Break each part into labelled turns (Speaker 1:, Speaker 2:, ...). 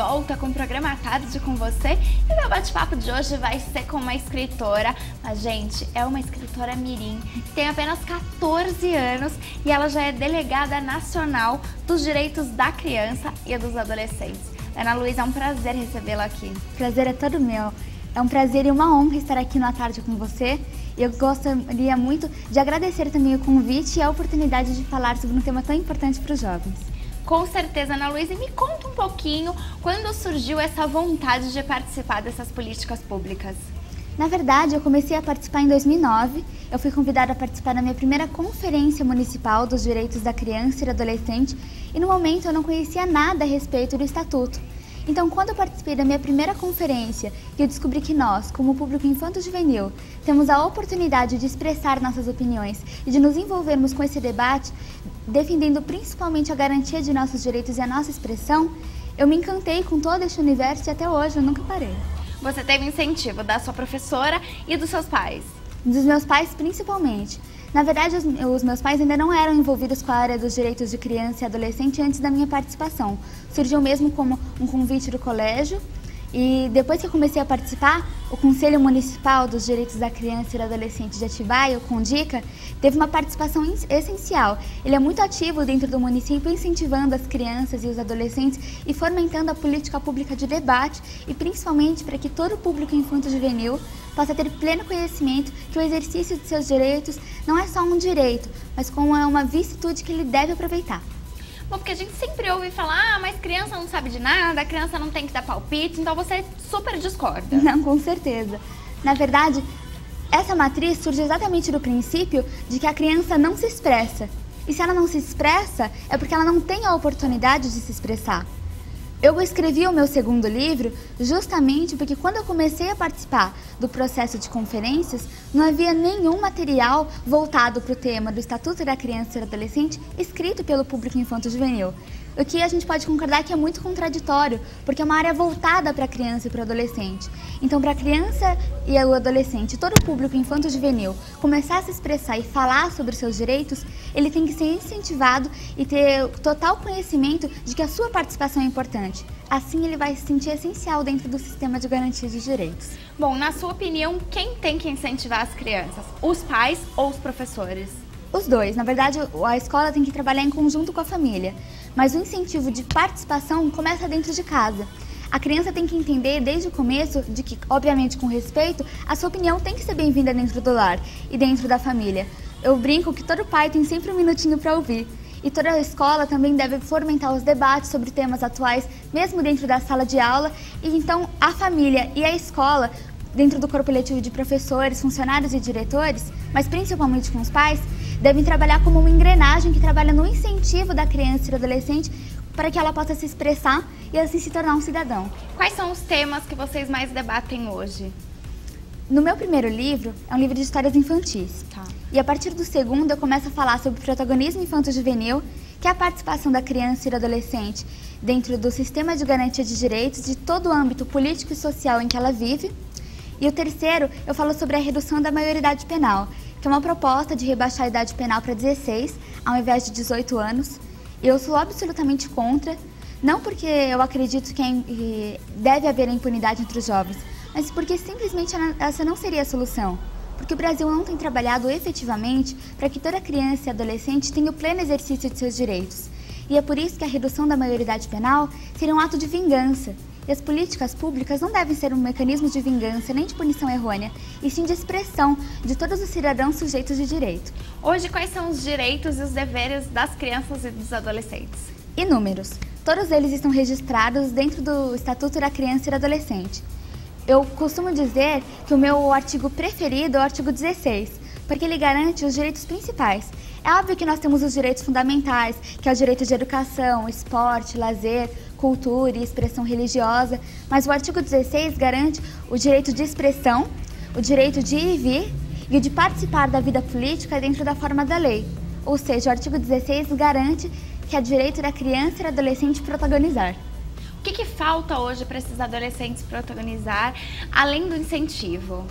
Speaker 1: volta com o programa à tarde com você e o meu bate-papo de hoje vai ser com uma escritora, mas gente, é uma escritora mirim, que tem apenas 14 anos e ela já é delegada nacional dos direitos da criança e dos adolescentes. Ana Luísa, é um prazer recebê-la aqui.
Speaker 2: O prazer é todo meu. É um prazer e uma honra estar aqui no À Tarde com você. Eu gostaria muito de agradecer também o convite e a oportunidade de falar sobre um tema tão importante para os jovens.
Speaker 1: Com certeza, Ana Luísa, e me conta um pouquinho quando surgiu essa vontade de participar dessas políticas públicas.
Speaker 2: Na verdade, eu comecei a participar em 2009. Eu fui convidada a participar da minha primeira conferência municipal dos direitos da criança e do adolescente e no momento eu não conhecia nada a respeito do Estatuto. Então, quando eu participei da minha primeira conferência e eu descobri que nós, como público infanto-juvenil, temos a oportunidade de expressar nossas opiniões e de nos envolvermos com esse debate, defendendo principalmente a garantia de nossos direitos e a nossa expressão, eu me encantei com todo este universo e até hoje eu nunca parei.
Speaker 1: Você teve incentivo da sua professora e dos seus pais?
Speaker 2: Dos meus pais, principalmente. Na verdade, os meus pais ainda não eram envolvidos com a área dos direitos de criança e adolescente antes da minha participação. Surgiu mesmo como um convite do colégio e depois que eu comecei a participar, o Conselho Municipal dos Direitos da Criança e do Adolescente de Atibaia, o CONDICA, teve uma participação essencial. Ele é muito ativo dentro do município, incentivando as crianças e os adolescentes e fomentando a política pública de debate e principalmente para que todo o público infanto-juvenil possa ter pleno conhecimento que o exercício de seus direitos não é só um direito, mas como é uma vicissitude que ele deve aproveitar.
Speaker 1: Bom, porque a gente sempre ouve falar, mas criança não sabe de nada, a criança não tem que dar palpite, então você super discorda.
Speaker 2: Não, com certeza. Na verdade, essa matriz surge exatamente do princípio de que a criança não se expressa. E se ela não se expressa, é porque ela não tem a oportunidade de se expressar. Eu escrevi o meu segundo livro justamente porque quando eu comecei a participar do processo de conferências, não havia nenhum material voltado para o tema do Estatuto da Criança e do Adolescente escrito pelo público infanto-juvenil. O que a gente pode concordar que é muito contraditório, porque é uma área voltada para a criança e para o adolescente. Então, para a criança e o adolescente, todo o público infanto-juvenil começar a se expressar e falar sobre seus direitos, ele tem que ser incentivado e ter total conhecimento de que a sua participação é importante. Assim, ele vai se sentir essencial dentro do sistema de garantia de direitos.
Speaker 1: Bom, na sua opinião, quem tem que incentivar as crianças? Os pais ou os professores?
Speaker 2: Os dois. Na verdade, a escola tem que trabalhar em conjunto com a família. Mas o incentivo de participação começa dentro de casa. A criança tem que entender desde o começo de que, obviamente com respeito, a sua opinião tem que ser bem-vinda dentro do lar e dentro da família. Eu brinco que todo pai tem sempre um minutinho para ouvir. E toda a escola também deve fomentar os debates sobre temas atuais, mesmo dentro da sala de aula. E então a família e a escola, dentro do corpo letivo de professores, funcionários e diretores, mas principalmente com os pais, devem trabalhar como uma engrenagem que trabalha no incentivo da criança e do adolescente para que ela possa se expressar e assim se tornar um cidadão.
Speaker 1: Quais são os temas que vocês mais debatem hoje?
Speaker 2: No meu primeiro livro, é um livro de histórias infantis.
Speaker 1: Tá.
Speaker 2: E a partir do segundo, eu começo a falar sobre o protagonismo infanto-juvenil, que é a participação da criança e do adolescente dentro do sistema de garantia de direitos de todo o âmbito político e social em que ela vive. E o terceiro, eu falo sobre a redução da maioridade penal, que é uma proposta de rebaixar a idade penal para 16, ao invés de 18 anos. Eu sou absolutamente contra, não porque eu acredito que deve haver a impunidade entre os jovens, mas porque simplesmente essa não seria a solução. Porque o Brasil não tem trabalhado efetivamente para que toda criança e adolescente tenha o pleno exercício de seus direitos. E é por isso que a redução da maioridade penal seria um ato de vingança. E as políticas públicas não devem ser um mecanismo de vingança nem de punição errônea, e sim de expressão de todos os cidadãos sujeitos de direito.
Speaker 1: Hoje, quais são os direitos e os deveres das crianças e dos adolescentes?
Speaker 2: Inúmeros. Todos eles estão registrados dentro do Estatuto da Criança e do Adolescente. Eu costumo dizer que o meu artigo preferido é o artigo 16, porque ele garante os direitos principais. É óbvio que nós temos os direitos fundamentais, que é o direito de educação, esporte, lazer, cultura e expressão religiosa, mas o artigo 16 garante o direito de expressão, o direito de ir e vir e o de participar da vida política dentro da forma da lei. Ou seja, o artigo 16 garante que é direito da criança e do adolescente protagonizar.
Speaker 1: O que falta hoje para esses adolescentes protagonizar, além do incentivo?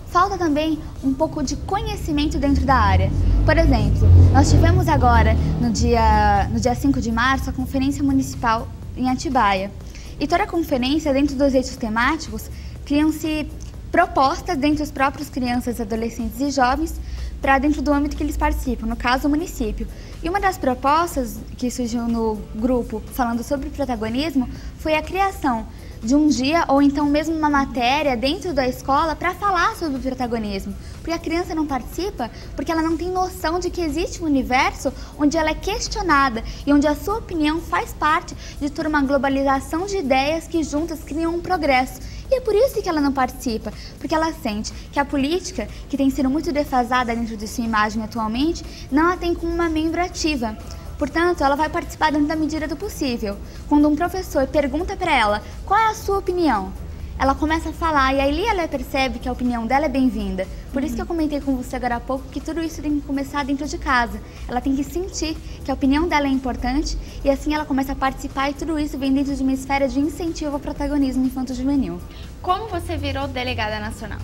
Speaker 2: Falta também um pouco de conhecimento dentro da área. Por exemplo, nós tivemos agora, no dia 5 de março, a Conferência Municipal em Atibaia. E toda a conferência, dentro dos eixos temáticos, criam-se propostas dentre os próprios crianças, adolescentes e jovens para dentro do âmbito que eles participam, no caso o município. E uma das propostas que surgiu no grupo falando sobre protagonismo foi a criação de um dia ou então mesmo uma matéria dentro da escola para falar sobre o protagonismo. Porque a criança não participa porque ela não tem noção de que existe um universo onde ela é questionada e onde a sua opinião faz parte de toda uma globalização de ideias que juntas criam um progresso. E é por isso que ela não participa, porque ela sente que a política, que tem sido muito defasada dentro de sua imagem atualmente, não a tem como uma membro ativa. Portanto, ela vai participar dentro da medida do possível. Quando um professor pergunta para ela qual é a sua opinião, ela começa a falar e aí ela percebe que a opinião dela é bem-vinda. Por isso que eu comentei com você agora há pouco que tudo isso tem que começar dentro de casa. Ela tem que sentir que a opinião dela é importante e assim ela começa a participar e tudo isso vem dentro de uma esfera de incentivo ao protagonismo infanto-juvenil.
Speaker 1: Como você virou delegada nacional?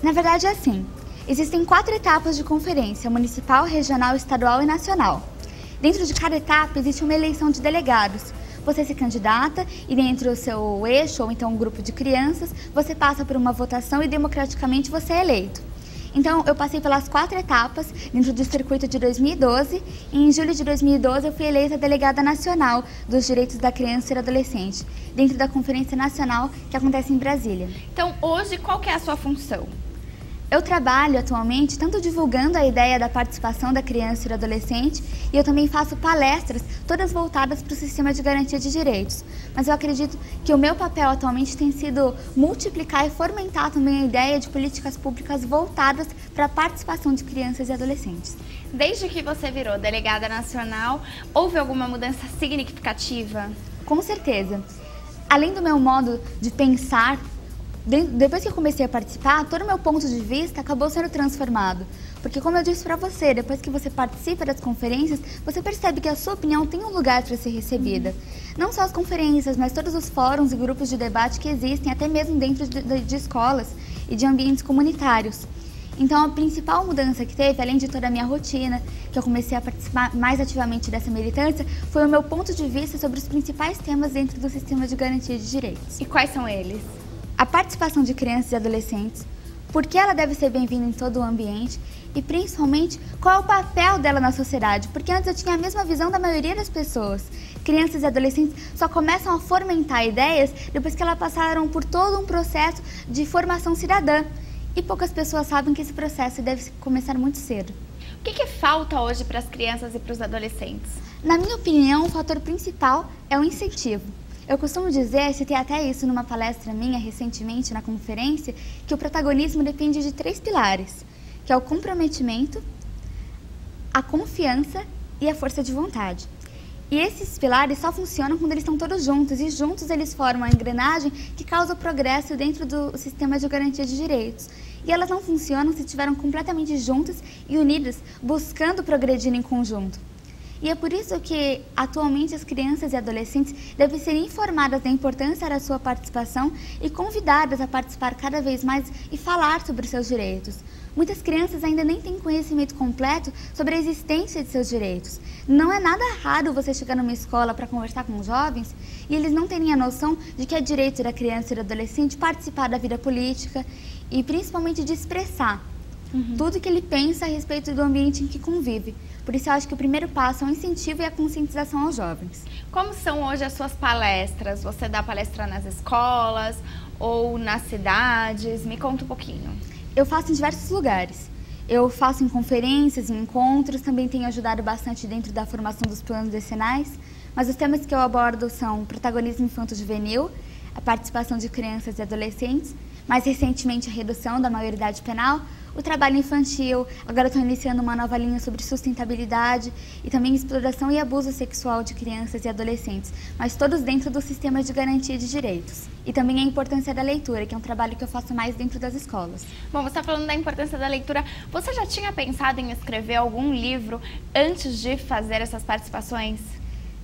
Speaker 2: Na verdade é assim, existem 4 etapas de conferência, municipal, regional, estadual e nacional. Dentro de cada etapa existe uma eleição de delegados. Você se candidata e dentro do seu eixo ou então um grupo de crianças, você passa por uma votação e democraticamente você é eleito. Então eu passei pelas 4 etapas dentro do circuito de 2012 e em julho de 2012 eu fui eleita delegada nacional dos direitos da criança e do adolescente, dentro da Conferência Nacional que acontece em Brasília.
Speaker 1: Então hoje qual que é a sua função?
Speaker 2: Eu trabalho atualmente tanto divulgando a ideia da participação da criança e do adolescente e eu também faço palestras, todas voltadas para o sistema de garantia de direitos. Mas eu acredito que o meu papel atualmente tem sido multiplicar e fomentar também a ideia de políticas públicas voltadas para a participação de crianças e adolescentes.
Speaker 1: Desde que você virou delegada nacional, houve alguma mudança significativa?
Speaker 2: Com certeza. Além do meu modo de pensar, depois que eu comecei a participar, todo o meu ponto de vista acabou sendo transformado. Porque como eu disse para você, depois que você participa das conferências, você percebe que a sua opinião tem um lugar para ser recebida. Não só as conferências, mas todos os fóruns e grupos de debate que existem, até mesmo dentro de escolas e de ambientes comunitários. Então a principal mudança que teve, além de toda a minha rotina, que eu comecei a participar mais ativamente dessa militância, foi o meu ponto de vista sobre os principais temas dentro do sistema de garantia de direitos.
Speaker 1: E quais são eles?
Speaker 2: A participação de crianças e adolescentes, por que ela deve ser bem-vinda em todo o ambiente e, principalmente, qual é o papel dela na sociedade, porque antes eu tinha a mesma visão da maioria das pessoas. Crianças e adolescentes só começam a fomentar ideias depois que elas passaram por todo um processo de formação cidadã. E poucas pessoas sabem que esse processo deve começar muito cedo.
Speaker 1: O que falta hoje para as crianças e para os adolescentes?
Speaker 2: Na minha opinião, o fator principal é o incentivo. Eu costumo dizer, citei até isso numa palestra minha recentemente na conferência, que o protagonismo depende de 3 pilares, que é o comprometimento, a confiança e a força de vontade. E esses pilares só funcionam quando eles estão todos juntos, e juntos eles formam a engrenagem que causa o progresso dentro do sistema de garantia de direitos. E elas não funcionam se estiveram completamente juntas e unidas, buscando progredir em conjunto. E é por isso que, atualmente, as crianças e adolescentes devem ser informadas da importância da sua participação e convidadas a participar cada vez mais e falar sobre os seus direitos. Muitas crianças ainda nem têm conhecimento completo sobre a existência de seus direitos. Não é nada raro você chegar numa escola para conversar com jovens e eles não terem a noção de que é direito da criança e do adolescente participar da vida política e, principalmente, de expressar tudo que ele pensa a respeito do ambiente em que convive. Por isso eu acho que o primeiro passo é o incentivo e a conscientização aos jovens.
Speaker 1: Como são hoje as suas palestras? Você dá palestra nas escolas ou nas cidades? Me conta um pouquinho.
Speaker 2: Eu faço em diversos lugares. Eu faço em conferências, em encontros, também tenho ajudado bastante dentro da formação dos planos decenais, mas os temas que eu abordo são protagonismo infanto-juvenil, a participação de crianças e adolescentes, mais recentemente a redução da maioridade penal, o trabalho infantil, agora estou iniciando uma nova linha sobre sustentabilidade e também exploração e abuso sexual de crianças e adolescentes, mas todos dentro do sistema de garantia de direitos. E também a importância da leitura, que é um trabalho que eu faço mais dentro das escolas.
Speaker 1: Bom, você está falando da importância da leitura. Você já tinha pensado em escrever algum livro antes de fazer essas participações?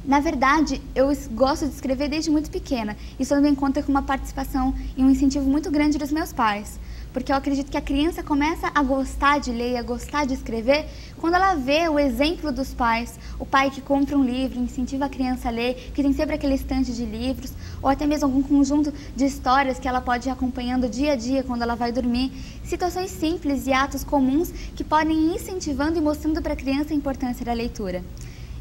Speaker 2: Na verdade, eu gosto de escrever desde muito pequena. Isso também conta com uma participação e um incentivo muito grande dos meus pais. porque eu acredito que a criança começa a gostar de ler, a gostar de escrever, quando ela vê o exemplo dos pais, o pai que compra um livro, incentiva a criança a ler, que tem sempre aquele estante de livros, ou até mesmo algum conjunto de histórias que ela pode ir acompanhando dia a dia quando ela vai dormir. Situações simples e atos comuns que podem ir incentivando e mostrando para a criança a importância da leitura.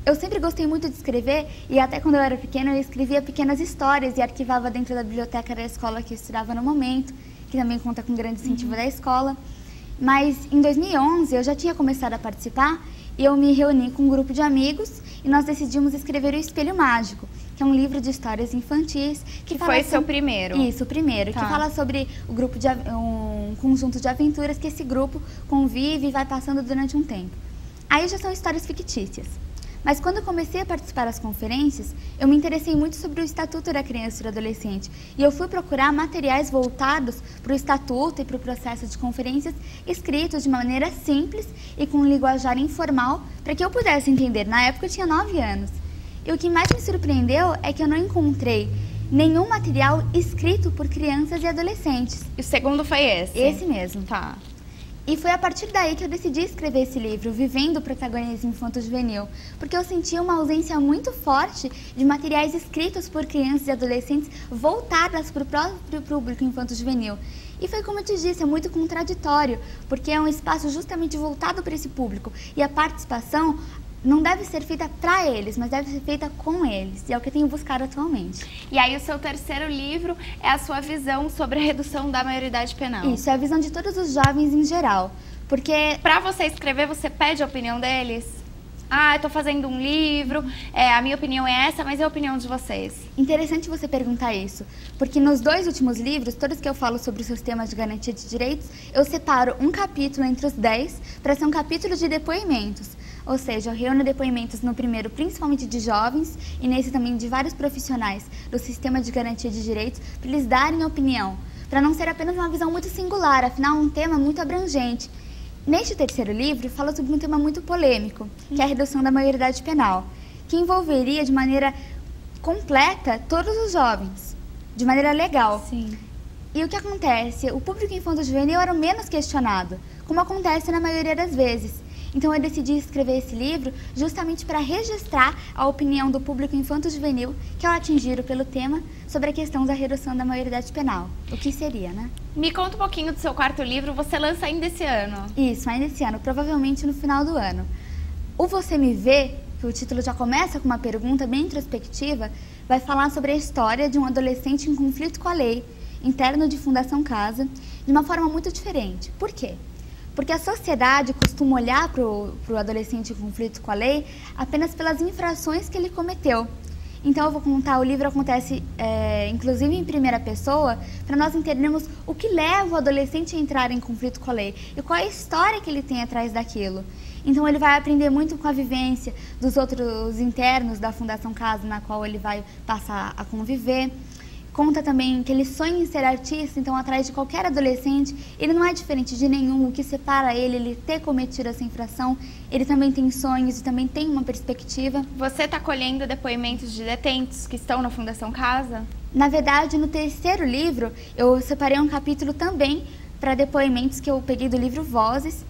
Speaker 2: Eu sempre gostei muito de escrever e até quando eu era pequena eu escrevia pequenas histórias e arquivava dentro da biblioteca da escola que eu estudava no momento, que também conta com grande incentivo da escola. Mas em 2011 eu já tinha começado a participar e eu me reuni com um grupo de amigos e nós decidimos escrever O Espelho Mágico, que é um livro de histórias infantis. Que
Speaker 1: foi seu primeiro?
Speaker 2: Isso, o primeiro, que fala sobre um conjunto de aventuras que esse grupo convive e vai passando durante um tempo. Aí já são histórias fictícias. Mas quando eu comecei a participar das conferências, eu me interessei muito sobre o Estatuto da Criança e do Adolescente. E eu fui procurar materiais voltados para o Estatuto e para o processo de conferências escritos de maneira simples e com um linguajar informal para que eu pudesse entender. Na época eu tinha 9 anos. E o que mais me surpreendeu é que eu não encontrei nenhum material escrito por crianças e adolescentes.
Speaker 1: E o segundo foi esse?
Speaker 2: Esse mesmo.
Speaker 1: Tá.
Speaker 2: E foi a partir daí que eu decidi escrever esse livro, Vivendo o Protagonismo Infanto-Juvenil, porque eu sentia uma ausência muito forte de materiais escritos por crianças e adolescentes voltadas para o próprio público infanto-juvenil. E foi como eu te disse, é muito contraditório, porque é um espaço justamente voltado para esse público e a participação não deve ser feita para eles, mas deve ser feita com eles. E é o que eu tenho buscado atualmente.
Speaker 1: E aí o seu terceiro livro é a sua visão sobre a redução da maioridade penal.
Speaker 2: Isso, é a visão de todos os jovens em geral. Porque
Speaker 1: para você escrever, você pede a opinião deles? Ah, eu tô fazendo um livro, a minha opinião é essa, mas e a opinião de vocês?
Speaker 2: Interessante você perguntar isso, porque nos 2 últimos livros, todos que eu falo sobre o sistema de garantia de direitos, eu separo um capítulo entre os 10 para ser um capítulo de depoimentos. Ou seja, eu reúno depoimentos no primeiro, principalmente de jovens, e nesse também de vários profissionais do sistema de garantia de direitos, para eles darem opinião, para não ser apenas uma visão muito singular, afinal, um tema muito abrangente. Neste terceiro livro, fala sobre um tema muito polêmico, que é a redução da maioridade penal, que envolveria de maneira completa todos os jovens, de maneira legal.
Speaker 1: Sim.
Speaker 2: E o que acontece? O público infanto-juvenil era o menos questionado, como acontece na maioria das vezes. Então eu decidi escrever esse livro justamente para registrar a opinião do público infanto-juvenil que ao atingir pelo tema sobre a questão da redução da maioridade penal. O que seria, né?
Speaker 1: Me conta um pouquinho do seu quarto livro, você lança ainda esse ano?
Speaker 2: Isso, ainda esse ano, provavelmente no final do ano. O Você Me Vê, que o título já começa com uma pergunta bem introspectiva, vai falar sobre a história de um adolescente em conflito com a lei, interno de Fundação Casa, de uma forma muito diferente. Por quê? Porque a sociedade costuma olhar para o adolescente em conflito com a lei apenas pelas infrações que ele cometeu. Então eu vou contar, o livro acontece inclusive em primeira pessoa, para nós entendermos o que leva o adolescente a entrar em conflito com a lei e qual é a história que ele tem atrás daquilo. Então ele vai aprender muito com a vivência dos outros internos da Fundação Casa, na qual ele vai passar a conviver. Conta também que ele sonha em ser artista, então atrás de qualquer adolescente, ele não é diferente de nenhum. O que separa ele ter cometido essa infração, ele também tem sonhos e também tem uma perspectiva.
Speaker 1: Você está colhendo depoimentos de detentos que estão na Fundação Casa?
Speaker 2: Na verdade, no terceiro livro, eu separei um capítulo também para depoimentos que eu peguei do livro Vozes,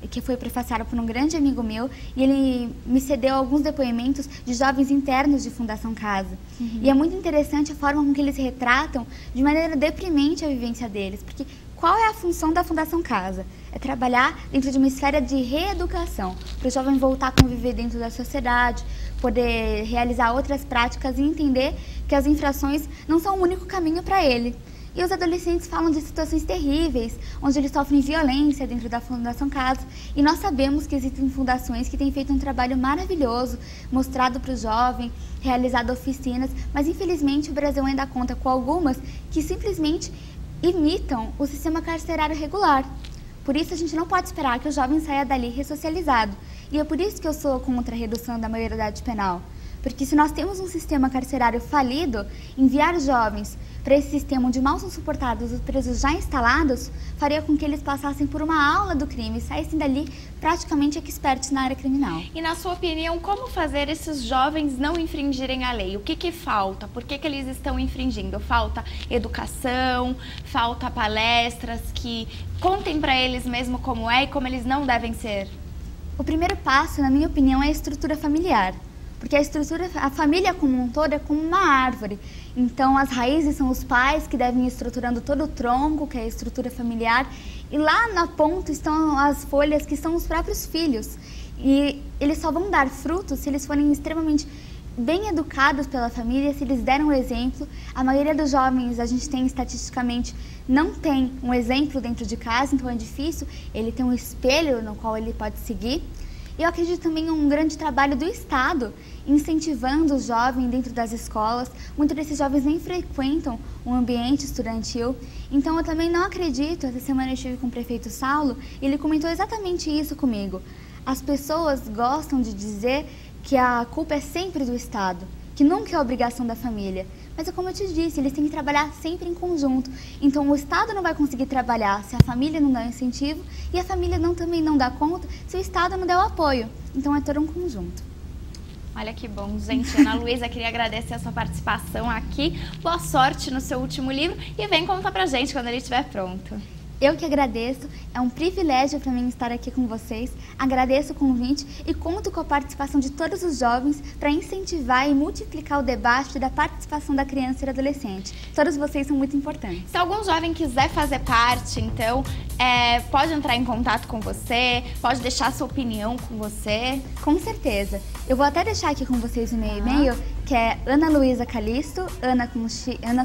Speaker 2: que foi prefaciado por um grande amigo meu, e ele me cedeu alguns depoimentos de jovens internos de Fundação Casa. E é muito interessante a forma com que eles retratam de maneira deprimente a vivência deles, porque qual é a função da Fundação Casa? É trabalhar dentro de uma esfera de reeducação, para o jovem voltar a conviver dentro da sociedade, poder realizar outras práticas e entender que as infrações não são o único caminho para ele. E os adolescentes falam de situações terríveis, onde eles sofrem violência dentro da Fundação Casa. E nós sabemos que existem fundações que têm feito um trabalho maravilhoso, mostrado para o jovem, realizado oficinas, mas infelizmente o Brasil ainda conta com algumas que simplesmente imitam o sistema carcerário regular. Por isso a gente não pode esperar que o jovem saia dali ressocializado. E é por isso que eu sou contra a redução da maioridade penal. Porque se nós temos um sistema carcerário falido, enviar jovens para esse sistema onde mal são suportados os presos já instalados, faria com que eles passassem por uma aula do crime e saíssem dali praticamente expertos na área criminal.
Speaker 1: E na sua opinião, como fazer esses jovens não infringirem a lei? O que falta? Por que eles estão infringindo? Falta educação, falta palestras que contem para eles mesmo como é e como eles não devem ser?
Speaker 2: O primeiro passo, na minha opinião, é a estrutura familiar. Porque a família como um todo é como uma árvore. Então, as raízes são os pais que devem ir estruturando todo o tronco, que é a estrutura familiar. E lá na ponta estão as folhas, que são os próprios filhos. E eles só vão dar frutos se eles forem extremamente bem educados pela família, se eles deram um exemplo. A maioria dos jovens, a gente tem estatisticamente, não tem um exemplo dentro de casa, então é difícil ele ter um espelho no qual ele pode seguir. E eu acredito também em um grande trabalho do Estado, incentivando os jovens dentro das escolas. Muitos desses jovens nem frequentam um ambiente estudantil. Então eu também não acredito, essa semana eu estive com o prefeito Saulo, e ele comentou exatamente isso comigo. As pessoas gostam de dizer que a culpa é sempre do Estado, que nunca é obrigação da família. Mas é como eu te disse, eles têm que trabalhar sempre em conjunto. Então o Estado não vai conseguir trabalhar se a família não dá um incentivo e a família também não dá conta se o Estado não der o apoio. Então é todo um conjunto.
Speaker 1: Olha que bom, gente. Ana Luísa, queria agradecer a sua participação aqui. Boa sorte no seu último livro e vem contar pra gente quando ele estiver pronto.
Speaker 2: Eu que agradeço, é um privilégio para mim estar aqui com vocês, agradeço o convite e conto com a participação de todos os jovens para incentivar e multiplicar o debate da participação da criança e do adolescente. Todos vocês são muito importantes.
Speaker 1: Se algum jovem quiser fazer parte, então, pode entrar em contato com você, pode deixar sua opinião com você.
Speaker 2: Com certeza. Eu vou até deixar aqui com vocês o meu e-mail, que é Ana Luísa Calisto, Ana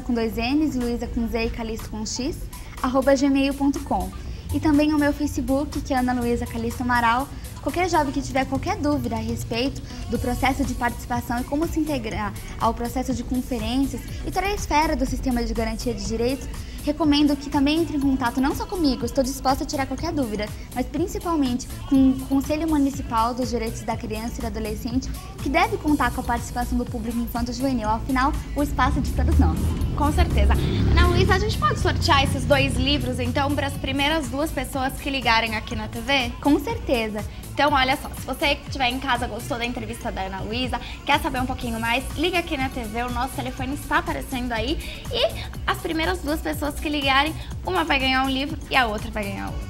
Speaker 2: com 2 N's, Luísa com Z e Calisto com X, @gmail.com. E também o meu Facebook, que é Ana Luísa Calisto Amaral. Qualquer jovem que tiver qualquer dúvida a respeito do processo de participação e como se integrar ao processo de conferências e toda a esfera do sistema de garantia de direitos, recomendo que também entre em contato não só comigo, estou disposta a tirar qualquer dúvida, mas principalmente com o Conselho Municipal dos Direitos da Criança e do Adolescente, que deve contar com a participação do público infanto-juvenil. Afinal, o espaço é de todos nós.
Speaker 1: Com certeza. Ana Luísa, a gente pode sortear esses 2 livros, então, para as primeiras 2 pessoas que ligarem aqui na TV?
Speaker 2: Com certeza.
Speaker 1: Então, olha só, se você que estiver em casa gostou da entrevista da Ana Luísa, quer saber um pouquinho mais, liga aqui na TV, o nosso telefone está aparecendo aí. E as primeiras 2 pessoas que ligarem, uma vai ganhar um livro e a outra vai ganhar outro.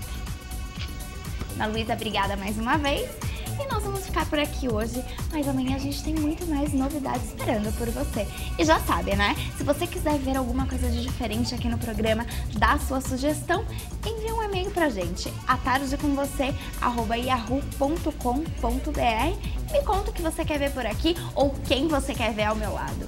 Speaker 1: Ana Luísa, obrigada mais uma vez. E nós vamos ficar por aqui hoje, mas amanhã a gente tem muito mais novidades esperando por você. E já sabe, né? Se você quiser ver alguma coisa de diferente aqui no programa, dá sua sugestão, envie um e-mail pra gente, atardecomvocê@yahoo.com.br. Me conta o que você quer ver por aqui ou quem você quer ver ao meu lado.